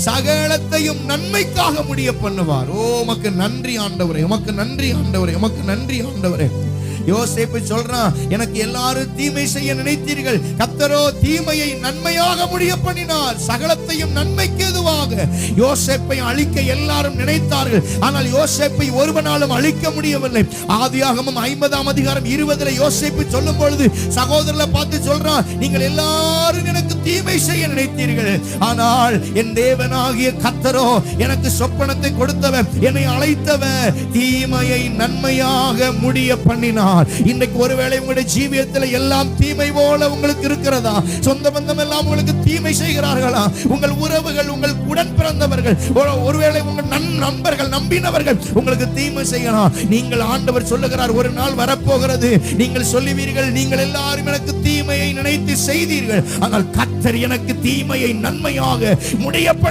சகலத்தையும் நன்மைக்காக முடிய பண்ணுவார். ஓ உமக்கு நன்றி ஆண்டவரே, உமக்கு நன்றி ஆண்டவரே, உமக்கு நன்றி ஆண்டவரே. யோசேப்பு சொல்றான், எனக்கு எல்லாரும் தீமை செய்ய நினைத்தீர்கள், கர்த்தரோ தீமையை நன்மையாக முடிய பண்ணினார். சகலத்தையும் நன்மைக்கு எதுவாக யோசேப்பை அழிக்க எல்லாரும் நினைத்தார்கள். ஆனால் யோசேப்பை ஒருவனாலும் அழிக்க முடியவில்லை. ஆதியாகமம் 50ஆம் அதிகாரம் 20 யோசேப்பு சொல்லும் பொழுது சகோதரர்களை பார்த்து சொல்றான், நீங்கள் எல்லாரும் எனக்கு தீமை செய்ய நினைத்தீர்கள், ஆனால் என் தேவனாகிய கர்த்தரோ எனக்கு சொப்பனத்தை கொடுத்தவர், என்னை அழைத்தவர், தீமையை நன்மையாக முடிய பண்ணினார். இன்றைக்கு ஒருவேளை உங்களுடைய ஜீவியத்தில் எல்லாம் தீமை போல உங்களுக்கு இருக்கிறதா? சொந்த பந்தம் எல்லாம் உங்களுக்கு தீமை செய்கிறார்களா? உங்கள் உறவுகள், உங்கள் உடன் பிறந்தவர்கள், ஒருவேளை உங்கள் நண்பர்கள், நம்பினவர்கள் உங்களுக்கு தீமை செய்யலாம். நீங்கள் ஆண்டவர் சொல்லுகிறார், ஒரு நாள் வரப்போகிறது, நீங்கள் சொல்லுவீர்கள், நீங்கள் எல்லாரும் எனக்கு தீமையை நினைத்து செய்தீர்கள், ஆனால் கர்த்தர் எனக்கு தீமையை நன்மையாக முடிய பண்ணி